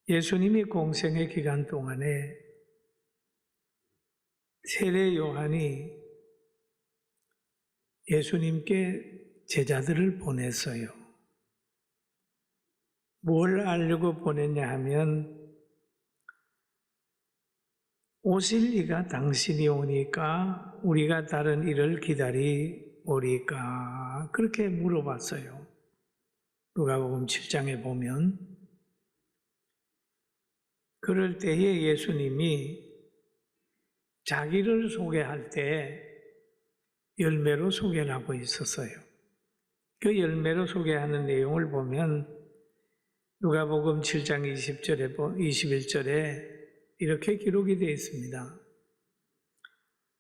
예수님이 공생의 기간 동안에 세례 요한이 예수님께 제자들을 보냈어요. 뭘 알려고 보냈냐 하면 오실 이가 당신이 오니까 우리가 다른 일을 기다리오리까 그렇게 물어봤어요. 누가복음 7장에 보면 그럴 때에 예수님이 자기를 소개할 때 열매로 소개를 하고 있었어요. 그 열매로 소개하는 내용을 보면 누가복음 7장 21절에 이렇게 기록이 되어 있습니다.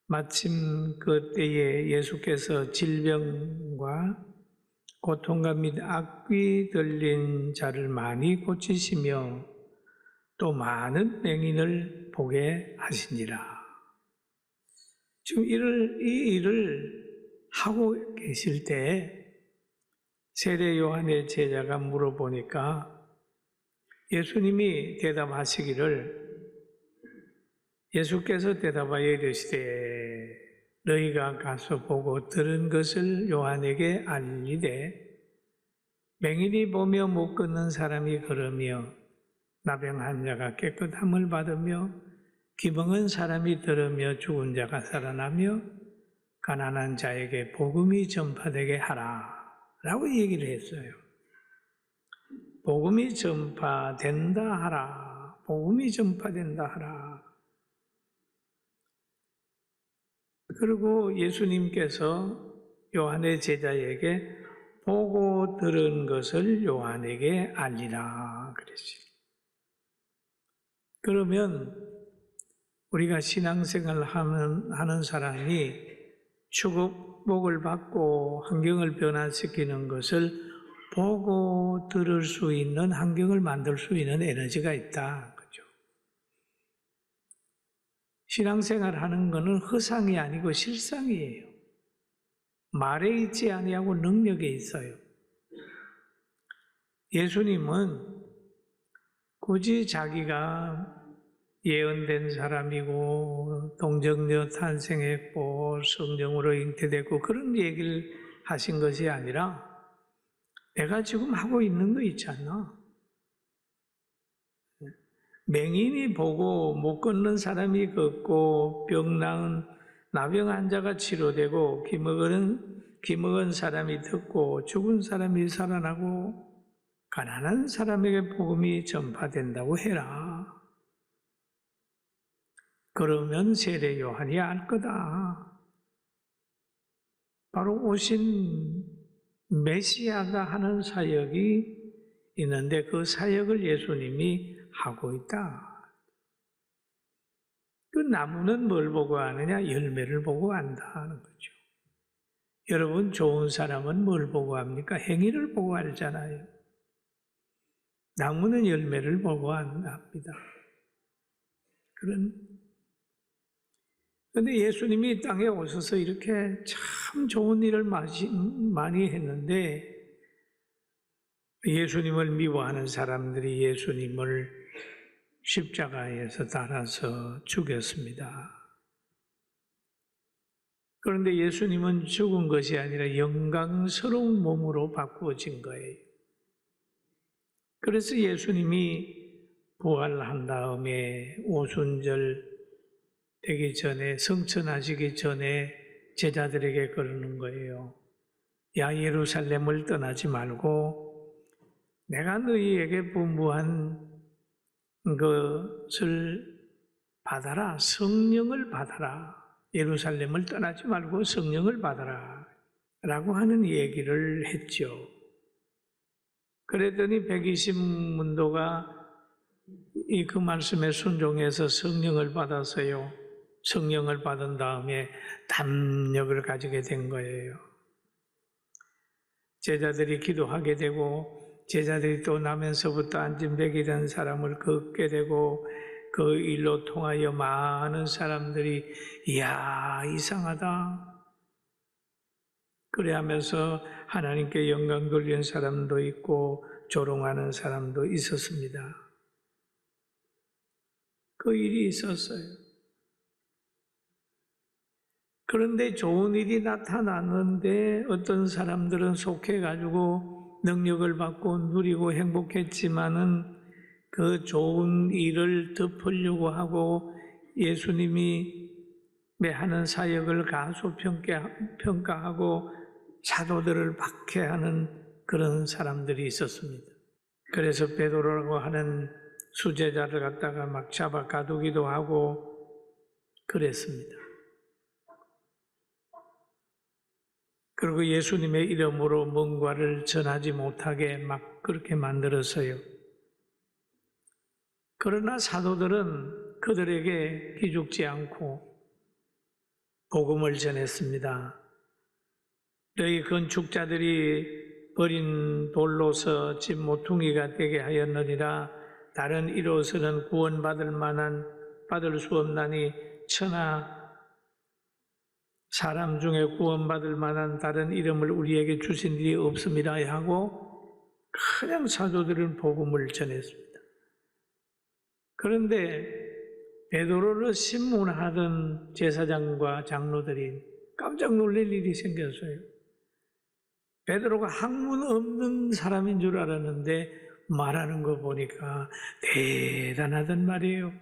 마침 그때에 예수께서 질병과 고통과 및 악귀 들린 자를 많이 고치시며 또 많은 맹인을 보게 하시니라. 지금 이 일을 하고 계실 때 세례 요한의 제자가 물어보니까 예수님이 대답하시기를 예수께서 대답하여 이르시되 너희가 가서 보고 들은 것을 요한에게 알리되 맹인이 보며 못 걷는 사람이 걸으며 나병 환자가 깨끗함을 받으며 기멍은 사람이 들으며 죽은 자가 살아나며 가난한 자에게 복음이 전파되게 하라 라고 얘기를 했어요. 복음이 전파된다 하라. 복음이 전파된다 하라. 그리고 예수님께서 요한의 제자에게 보고 들은 것을 요한에게 알리라 그랬어요. 그러면 우리가 신앙생활을 하는 사람이 축복을 받고 환경을 변화시키는 것을 보고 들을 수 있는 환경을 만들 수 있는 에너지가 있다. 그죠? 신앙생활 하는 것은 허상이 아니고 실상이에요. 말에 있지 아니하고 능력에 있어요. 예수님은 굳이 자기가 예언된 사람이고 동정녀 탄생했고 성령으로 잉태됐고 그런 얘기를 하신 것이 아니라 내가 지금 하고 있는 거 있지 않나? 맹인이 보고 못 걷는 사람이 걷고 병 나은 나병 환자가 치료되고 기먹은 사람이 듣고 죽은 사람이 살아나고 가난한 사람에게 복음이 전파된다고 해라. 그러면 세례 요한이 알 거다. 바로 오신 메시아가 하는 사역이 있는데 그 사역을 예수님이 하고 있다. 그 나무는 뭘 보고 아느냐? 열매를 보고 안다는 거죠. 여러분 좋은 사람은 뭘 보고 합니까? 행위를 보고 알잖아요. 나무는 열매를 보고 압니다. 그런데 예수님이 이 땅에 오셔서 이렇게 참 좋은 일을 많이 했는데 예수님을 미워하는 사람들이 예수님을 십자가에서 달아서 죽였습니다. 그런데 예수님은 죽은 것이 아니라 영광스러운 몸으로 바꾸어진 거예요. 그래서 예수님이 부활한 다음에 오순절 되기 전에 성천하시기 전에 제자들에게 그러는 거예요. 야 예루살렘을 떠나지 말고 내가 너희에게 분부한 것을 받아라. 성령을 받아라. 예루살렘을 떠나지 말고 성령을 받아라. 라고 하는 얘기를 했죠. 그랬더니 120문도가 그 말씀에 순종해서 성령을 받았어요. 성령을 받은 다음에 담력을 가지게 된 거예요. 제자들이 기도하게 되고 제자들이 또 나면서부터 안진뱅이 된 사람을 걷게 되고 그 일로 통하여 많은 사람들이 이야 이상하다 그래 하면서 하나님께 영광 돌리는 사람도 있고 조롱하는 사람도 있었습니다. 그 일이 있었어요. 그런데 좋은 일이 나타났는데 어떤 사람들은 속해가지고 능력을 받고 누리고 행복했지만은 그 좋은 일을 덮으려고 하고 예수님이 하는 사역을 가소평가하고 사도들을 박해하는 그런 사람들이 있었습니다. 그래서 베드로라고 하는 수제자를 갖다가 막 잡아 가두기도 하고 그랬습니다. 그리고 예수님의 이름으로 뭔가를 전하지 못하게 막 그렇게 만들었어요. 그러나 사도들은 그들에게 기죽지 않고 복음을 전했습니다. 너희 건축자들이 버린 돌로서 집 모퉁이가 되게 하였느니라. 다른 이로서는 받을 수 없나니 천하 사람 중에 구원받을 만한 다른 이름을 우리에게 주신 일이 없음이라 하고 그냥 사도들은 복음을 전했습니다. 그런데 베드로를 신문하던 제사장과 장로들이 깜짝 놀랄 일이 생겼어요. 베드로가 학문 없는 사람인 줄 알았는데 말하는 거 보니까 대단하단 말이에요.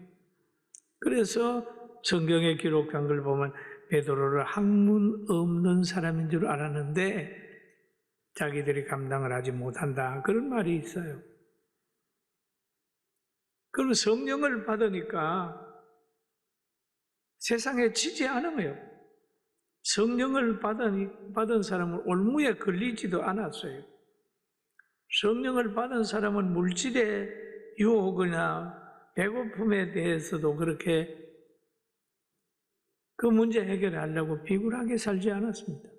그래서 성경에 기록한 걸 보면 베드로를 학문 없는 사람인 줄 알았는데 자기들이 감당을 하지 못한다. 그런 말이 있어요. 그럼 성령을 받으니까 세상에 지지 않으며 성령을 받은 사람은 올무에 걸리지도 않았어요. 성령을 받은 사람은 물질의 유혹이나 배고픔에 대해서도 그렇게 그 문제 해결하려고 비굴하게 살지 않았습니다.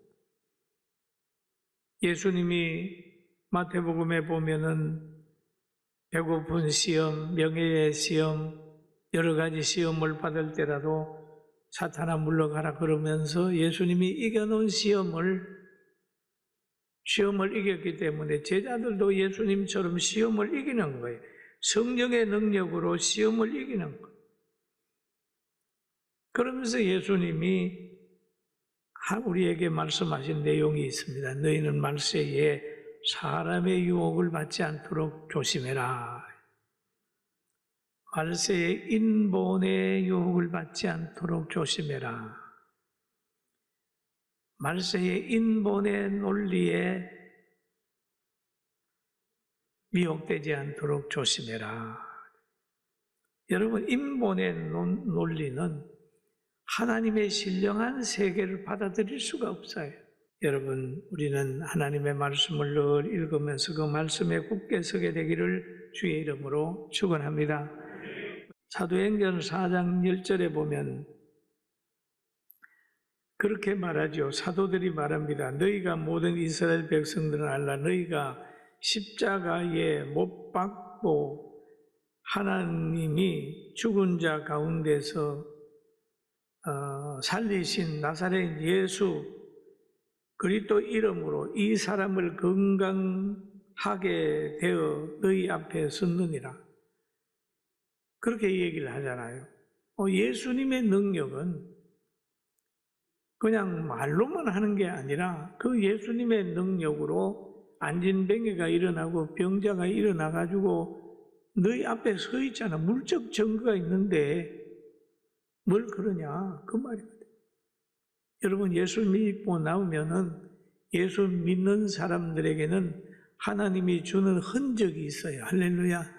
예수님이 마태복음에 보면은 배고픈 시험, 명예의 시험, 여러 가지 시험을 받을 때라도 사탄아 물러가라 그러면서 예수님이 이겨놓은 시험을 이겼기 때문에 제자들도 예수님처럼 시험을 이기는 거예요. 성령의 능력으로 시험을 이기는 거예요. 그러면서 예수님이 우리에게 말씀하신 내용이 있습니다. 너희는 말세에 사람의 유혹을 받지 않도록 조심해라. 말세에 인본의 유혹을 받지 않도록 조심해라. 말세에 인본의 논리에 미혹되지 않도록 조심해라. 여러분, 인본의 논리는 하나님의 신령한 세계를 받아들일 수가 없어요. 여러분, 우리는 하나님의 말씀을 늘 읽으면서 그 말씀에 굳게 서게 되기를 주의 이름으로 축원합니다. 사도행전 4장 10절에 보면 그렇게 말하죠. 사도들이 말합니다. 너희가 모든 이스라엘 백성들은 알라. 너희가 십자가에 못 박고 하나님이 죽은 자 가운데서 살리신 나사렛 예수 그리스도 이름으로 이 사람을 건강하게 되어 너희 앞에 섰느니라. 그렇게 얘기를 하잖아요. 예수님의 능력은 그냥 말로만 하는 게 아니라 그 예수님의 능력으로 안진뱅이가 일어나고 병자가 일어나가지고 너희 앞에 서 있잖아. 물적 증거가 있는데 뭘 그러냐 그 말이거든요. 여러분, 예수 믿고 나오면은 예수 믿는 사람들에게는 하나님이 주는 흔적이 있어요. 할렐루야.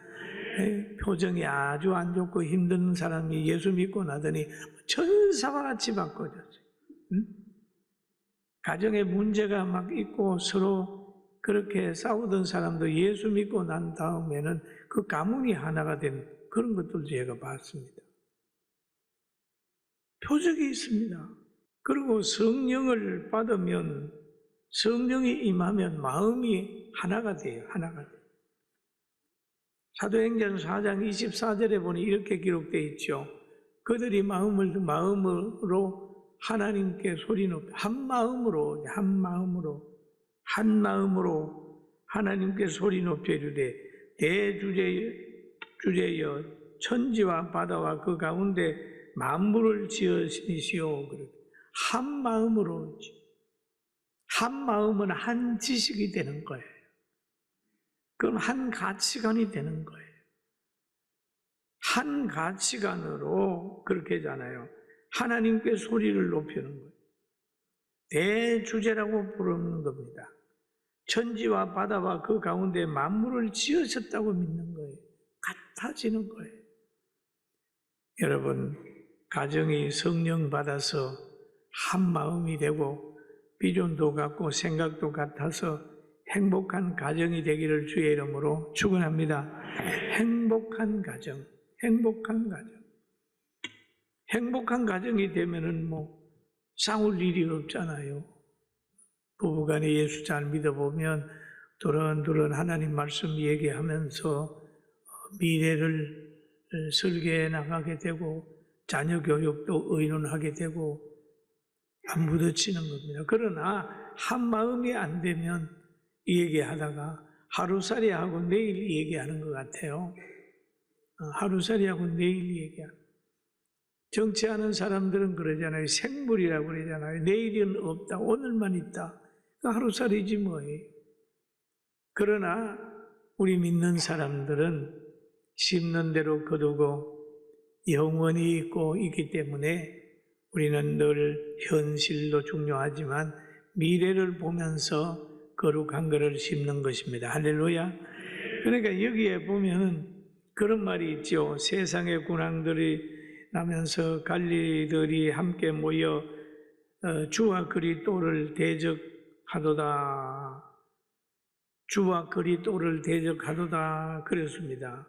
표정이 아주 안 좋고 힘든 사람이 예수 믿고 나더니 천사와 같이 바꿔졌어요. 가정에 문제가 막 있고 서로 그렇게 싸우던 사람도 예수 믿고 난 다음에는 그 가문이 하나가 된 그런 것들도 제가 봤습니다. 표적이 있습니다. 그리고 성령을 받으면 성령이 임하면 마음이 하나가 돼요. 하나가 돼요. 사도행전 4장 24절에 보니 이렇게 기록되어 있죠. 그들이 마음으로 하나님께 소리 높여 한 마음으로 하나님께 소리 높여 이르되 대주제여 천지와 바다와 그 가운데 만물을 지으시오. 한 마음으로, 한 마음은 한 지식이 되는 거예요. 그럼 한 가치관이 되는 거예요. 한 가치관으로 그렇게 하잖아요. 하나님께 소리를 높이는 거예요. 대주제라고 부르는 겁니다. 천지와 바다와 그 가운데 만물을 지으셨다고 믿는 거예요. 같아지는 거예요. 여러분, 가정이 성령 받아서 한 마음이 되고 비전도 같고 생각도 같아서 행복한 가정이 되기를 주의 이름으로 축원합니다. 행복한 가정, 행복한 가정. 행복한 가정이 되면은 싸울 일이 없잖아요. 부부간에 예수 잘 믿어보면 두런두런 하나님 말씀 얘기하면서 미래를 설계해 나가게 되고 자녀 교육도 의논하게 되고 안 부딪히는 겁니다. 그러나 한 마음이 안 되면 얘기하다가 하루살이 하고 내일 얘기하는 것 같아요. 하루살이 하고 내일 얘기하는. 정치하는 사람들은 그러잖아요. 생물이라고 그러잖아요. 내일은 없다. 오늘만 있다. 하루살이지 뭐예요. 그러나 우리 믿는 사람들은 심는 대로 거두고 영원히 있기 때문에 우리는 늘 현실도 중요하지만 미래를 보면서 거룩한 것을 심는 것입니다. 할렐루야. 그러니까 여기에 보면은 그런 말이 있죠. 세상의 군왕들이 나면서 관리들이 함께 모여 주와 그리스도를 대적하도다. 주와 그리스도를 대적하도다 그랬습니다.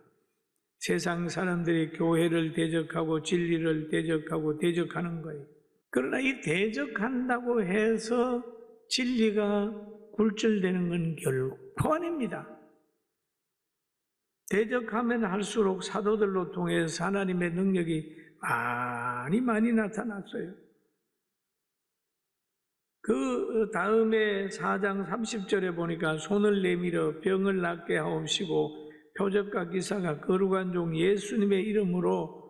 세상 사람들이 교회를 대적하고 진리를 대적하는 거예요. 그러나 이 대적한다고 해서 진리가 굴절되는 건 결코 아닙니다. 대적하면 할수록 사도들로 통해서 하나님의 능력이 많이 나타났어요. 그 다음에 4장 30절에 보니까 손을 내밀어 병을 낫게 하옵시고 표적과 기사가 거룩한 종 예수님의 이름으로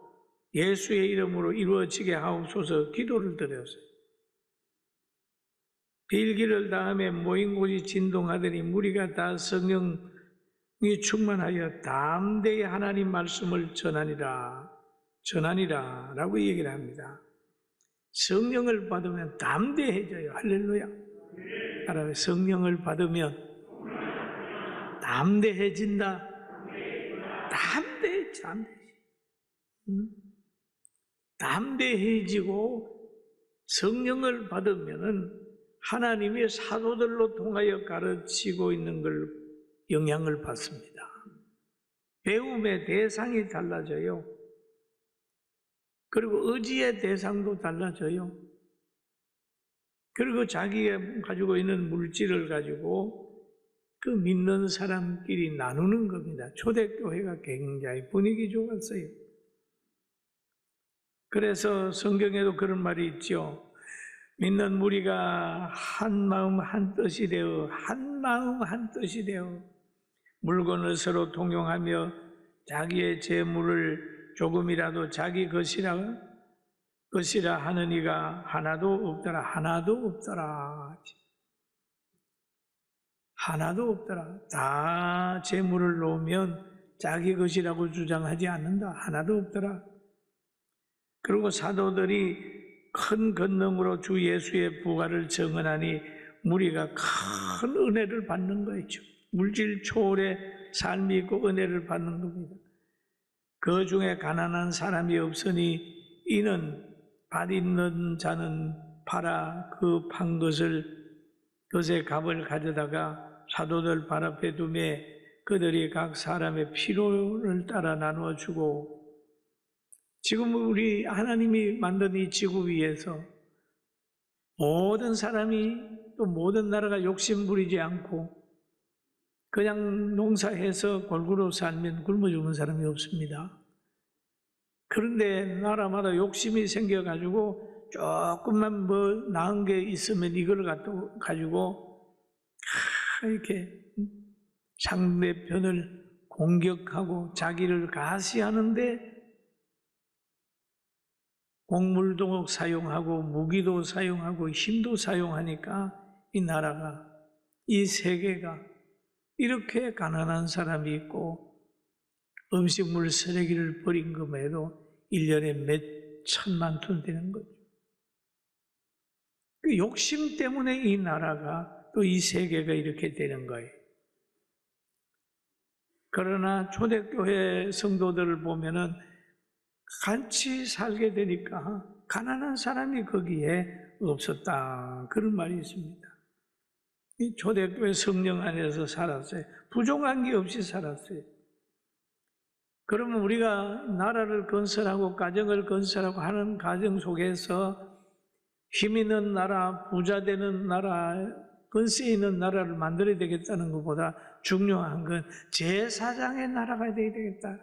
예수의 이름으로 이루어지게 하옵소서 기도를 드렸어요. 빌기를 다음에 모인 곳이 진동하더니 무리가 다 성령이 충만하여 담대히 하나님 말씀을 전하니라 라고 얘기를 합니다. 성령을 받으면 담대해져요. 할렐루야. 알아요. 성령을 받으면 담대해진다. 담대해지고 성령을 받으면은 하나님이 사도들로 통하여 가르치고 있는 걸 영향을 받습니다. 배움의 대상이 달라져요. 그리고 의지의 대상도 달라져요. 그리고 자기가 가지고 있는 물질을 가지고 그 믿는 사람끼리 나누는 겁니다. 초대교회가 굉장히 분위기 좋았어요. 그래서 성경에도 그런 말이 있죠. 믿는 무리가 한 마음 한 뜻이 되어 물건을 서로 통용하며 자기의 재물을 조금이라도 자기 것이라 하는 이가 하나도 없더라. 다 재물을 놓으면 자기 것이라고 주장하지 않는다. 하나도 없더라. 그리고 사도들이 큰 권능으로 주 예수의 부활을 증언하니 무리가 큰 은혜를 받는 거죠. 물질 초월의 삶이 있고 은혜를 받는 겁니다. 그 중에 가난한 사람이 없으니 이는 밭 있는 자는 팔아 그 판 것의 값을 가져다가 사도들 발 앞에 두매 그들이 각 사람의 필요를 따라 나누어 주고 지금 우리 하나님이 만든 이 지구 위에서 모든 사람이 또 모든 나라가 욕심 부리지 않고 그냥 농사해서 골고루 살면 굶어 죽는 사람이 없습니다. 그런데 나라마다 욕심이 생겨가지고 조금만 나은 게 있으면 이걸 가지고 이렇게 상대편을 공격하고 자기를 가시하는데 곡물도 사용하고 무기도 사용하고 힘도 사용하니까 이 나라가, 이 세계가 이렇게 가난한 사람이 있고 음식물 쓰레기를 버린 것에도 1년에 몇 천만 톤 되는 거죠. 그 욕심 때문에 이 나라가 또 이 세계가 이렇게 되는 거예요. 그러나 초대교회 성도들을 보면은 같이 살게 되니까 가난한 사람이 거기에 없었다. 그런 말이 있습니다. 이 초대교회 성령 안에서 살았어요. 부족한 게 없이 살았어요. 그러면 우리가 나라를 건설하고 가정을 건설하고 하는 과정 속에서 힘 있는 나라, 부자 되는 나라, 건세 있는 나라를 만들어야 되겠다는 것보다 중요한 건 제사장의 나라가 되어야 되겠다.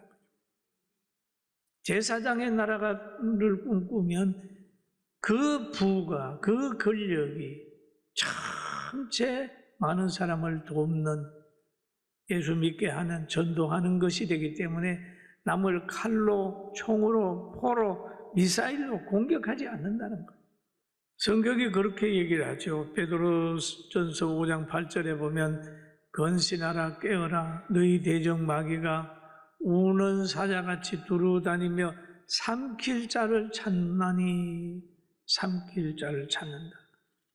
제사장의 나라를 꿈꾸면 그 부가, 그 권력이 전체 많은 사람을 돕는, 예수 믿게 하는, 전도하는 것이 되기 때문에 남을 칼로, 총으로, 포로, 미사일로 공격하지 않는다는 것. 성경이 그렇게 얘기를 하죠. 베드로전서 5장 8절에 보면 건신하라 깨어라 너희 대적 마귀가 우는 사자같이 두루다니며 삼킬 자를 찾나니. 삼킬 자를 찾는다.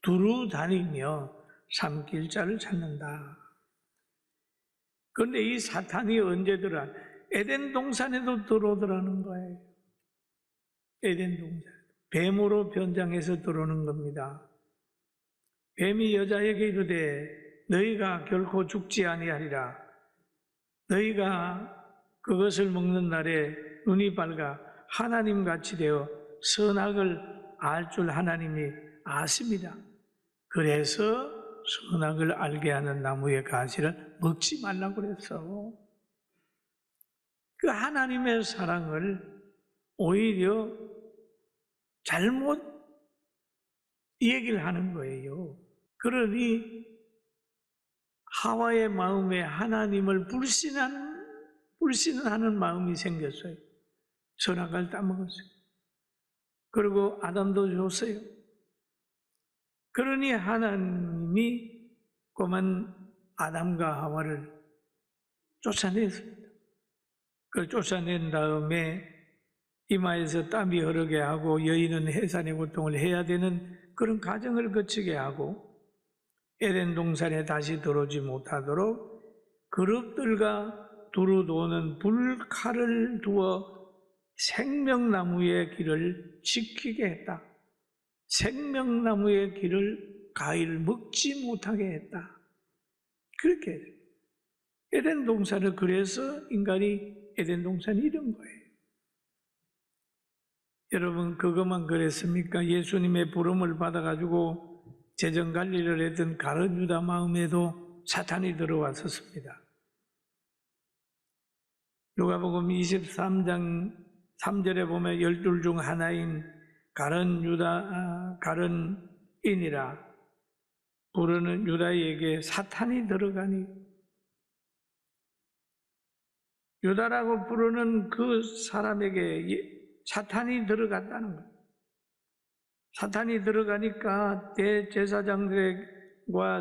두루다니며 삼킬 자를 찾는다. 그런데 이 사탄이 언제 들어와? 에덴 동산에도 들어오더라는 거예요. 에덴 동산. 뱀으로 변장해서 들어오는 겁니다. 뱀이 여자에게 이르되 너희가 결코 죽지 아니하리라. 너희가 그것을 먹는 날에 눈이 밝아 하나님같이 되어 선악을 알 줄 하나님이 아십니다. 그래서 선악을 알게 하는 나무의 가시를 먹지 말라고 그랬어. 그 하나님의 사랑을 오히려 잘못 얘기를 하는 거예요. 그러니 하와의 마음에 하나님을 불신하는 마음이 생겼어요. 선악을 따먹었어요. 그리고 아담도 줬어요. 그러니 하나님이 그만 아담과 하와를 쫓아냈습니다. 그걸 쫓아낸 다음에 이마에서 땀이 흐르게 하고 여인은 해산의 고통을 해야 되는 그런 과정을 거치게 하고 에덴 동산에 다시 들어오지 못하도록 그룹들과 두루 도는 불칼을 두어 생명나무의 길을 지키게 했다. 생명나무의 길을 과일 먹지 못하게 했다. 그렇게 했어요. 에덴 동산을 그래서 인간이 에덴 동산을 잃은 거예요. 여러분 그것만 그랬습니까? 예수님의 부름을 받아가지고 재정관리를 했던 가룟 유다 마음에도 사탄이 들어왔었습니다. 누가복음 23장 3절에 보면 12 중 하나인 가룟인이라 부르는 유다에게 사탄이 들어가니 유다라고 부르는 그 사람에게 사탄이 들어갔다는 거예요. 사탄이 들어가니까 대제사장들과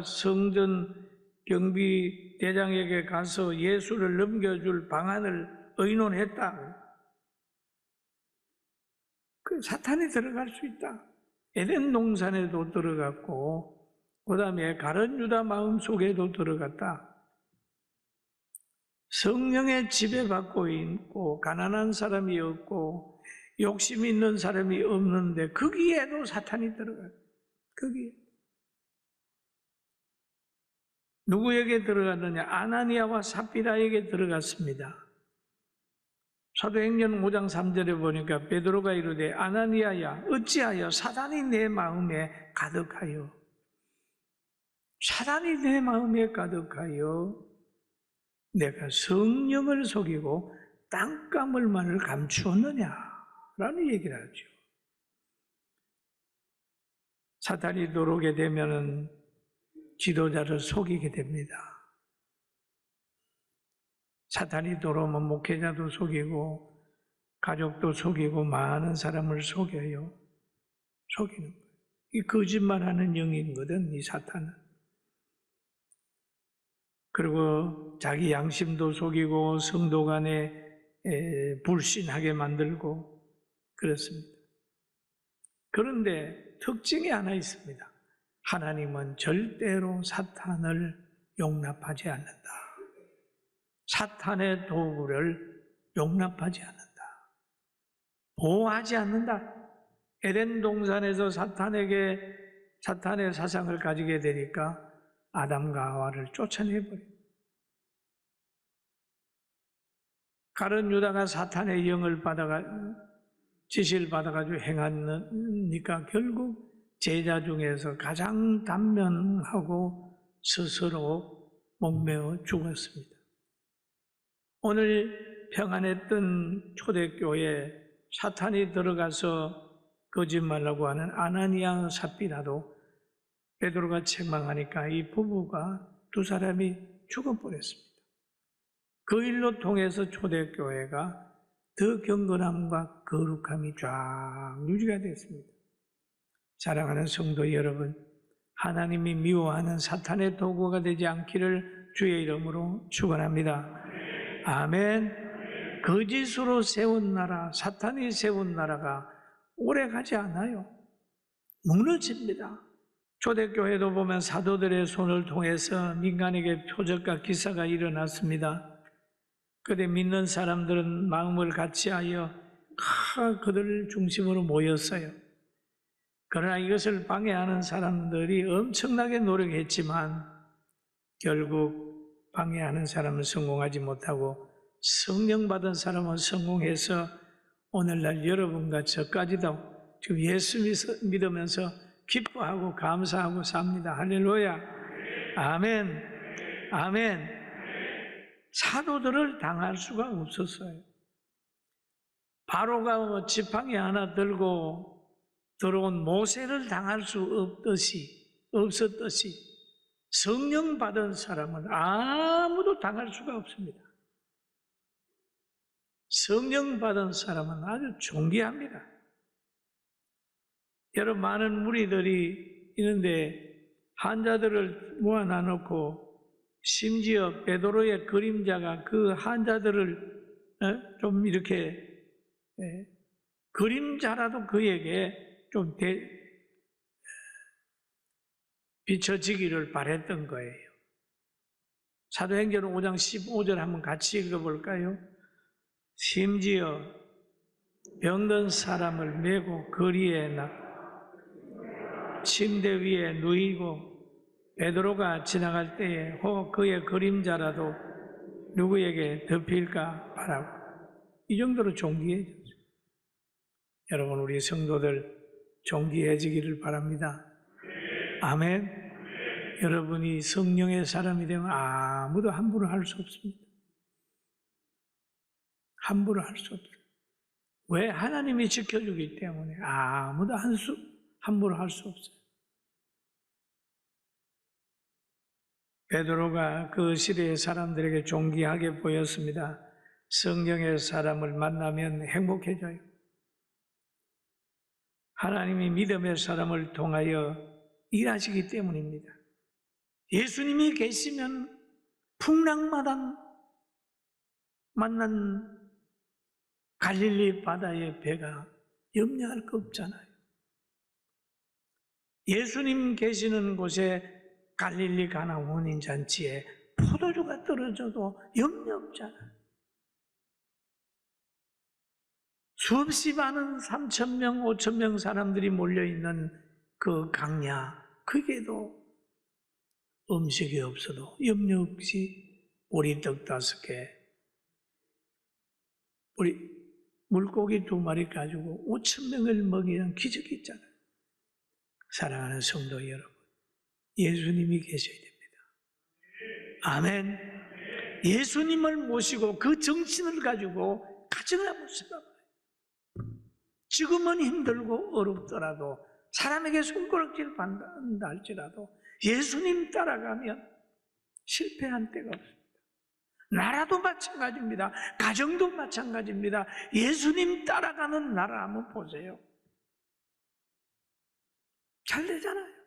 성전 경비 대장에게 가서 예수를 넘겨줄 방안을 의논했다. 그 사탄이 들어갈 수 있다. 에덴 동산에도 들어갔고 그 다음에 가룟 유다 마음속에도 들어갔다. 성령의 지배받고 있고 가난한 사람이 없고 욕심 있는 사람이 없는데 거기에도 사탄이 들어가요. 거기에. 누구에게 들어갔느냐? 아나니아와 삽비라에게 들어갔습니다. 사도행전 5장 3절에 보니까 베드로가 이르되 아나니아야 어찌하여 사단이 내 마음에 가득하여 사단이 내 마음에 가득하여 내가 성령을 속이고 땅가물만을 감추었느냐 라는 얘기를 하죠. 사탄이 들어오게 되면 지도자를 속이게 됩니다. 사탄이 들어오면 목회자도 속이고 가족도 속이고 많은 사람을 속여요. 속이는 거예요. 이 거짓말하는 영이거든, 이 사탄은. 그리고 자기 양심도 속이고 성도 간에 불신하게 만들고 그렇습니다. 그런데 특징이 하나 있습니다. 하나님은 절대로 사탄을 용납하지 않는다. 사탄의 도구를 용납하지 않는다. 보호하지 않는다. 에덴 동산에서 사탄의 사상을 가지게 되니까 아담과 하와를 쫓아내버려요. 가룟 유다가 사탄의 영을 지시를 받아가지고 행하니까 결국 제자 중에서 가장 단면하고 스스로 목매어 죽었습니다. 오늘 평안했던 초대교회에 사탄이 들어가서 거짓말하고 하는 아나니아 삽비라도 베드로가 책망하니까 이 부부가 두 사람이 죽어버렸습니다. 그 일로 통해서 초대교회가 더 경건함과 거룩함이 쫙 유지가 됐습니다. 사랑하는 성도 여러분, 하나님이 미워하는 사탄의 도구가 되지 않기를 주의 이름으로 축원합니다. 아멘. 거짓으로 세운 나라, 사탄이 세운 나라가 오래가지 않아요. 무너집니다. 초대교회도 보면 사도들의 손을 통해서 민간에게 표적과 기사가 일어났습니다. 그때 믿는 사람들은 마음을 같이하여 그들을 중심으로 모였어요. 그러나 이것을 방해하는 사람들이 엄청나게 노력했지만 결국 방해하는 사람은 성공하지 못하고 성령 받은 사람은 성공해서 오늘날 여러분과 저까지도 지금 예수 믿으면서 기뻐하고 감사하고 삽니다. 할렐루야. 아멘. 아멘. 사도들을 당할 수가 없었어요. 바로가 지팡이 하나 들고 들어온 모세를 당할 수 없었듯이 성령 받은 사람은 아무도 당할 수가 없습니다. 성령 받은 사람은 아주 존귀합니다. 여러분, 많은 무리들이 있는데 환자들을 모아놔놓고 심지어 베드로의 그림자가 그 환자들을 좀 이렇게 그림자라도 그에게 좀 비춰지기를 바랬던 거예요. 사도행전 5장 15절 한번 같이 읽어볼까요? 심지어 병든 사람을 메고 거리에 침대 위에 누이고 베드로가 지나갈 때에 혹 그의 그림자라도 누구에게 덮일까 바라고. 이 정도로 존귀해졌어요. 여러분, 우리 성도들 존귀해지기를 바랍니다. 아멘. 여러분이 성령의 사람이 되면 아무도 함부로 할 수 없습니다. 함부로 할 수 없어요. 왜? 하나님이 지켜주기 때문에 아무도 함부로 할 수 없어요. 베드로가 그 시대의 사람들에게 존귀하게 보였습니다. 성령의 사람을 만나면 행복해져요. 하나님이 믿음의 사람을 통하여 일하시기 때문입니다. 예수님이 계시면 풍랑마다 만난 갈릴리 바다의 배가 염려할 거 없잖아요. 예수님 계시는 곳에 갈릴리 가나 혼인잔치에 포도주가 떨어져도 염려 없잖아요. 수없이 많은 3,000명, 5,000명 사람들이 몰려있는 그 강야, 그게도 음식이 없어도 염려 없이 보리떡 5개, 물고기 2마리 가지고 5,000명을 먹이는 기적이 있잖아요. 사랑하는 성도 여러분, 예수님이 계셔야 됩니다. 아멘. 예수님을 모시고 그 정신을 가지고 가정을 한번 써봐요. 지금은 힘들고 어렵더라도 사람에게 손가락질 받는다 할지라도 예수님 따라가면 실패한 때가 없습니다. 나라도 마찬가지입니다. 가정도 마찬가지입니다. 예수님 따라가는 나라 한번 보세요. 잘 되잖아요.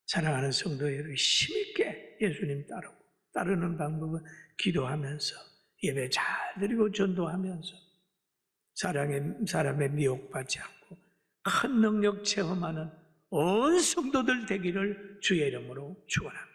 사랑하는 성도 여러분, 힘있게 예수님 따르는 방법은 기도하면서 예배 잘 드리고 전도하면서 사람의 미혹받지 않고 큰 능력 체험하는 온 성도들 되기를 주의 이름으로 축원합니다.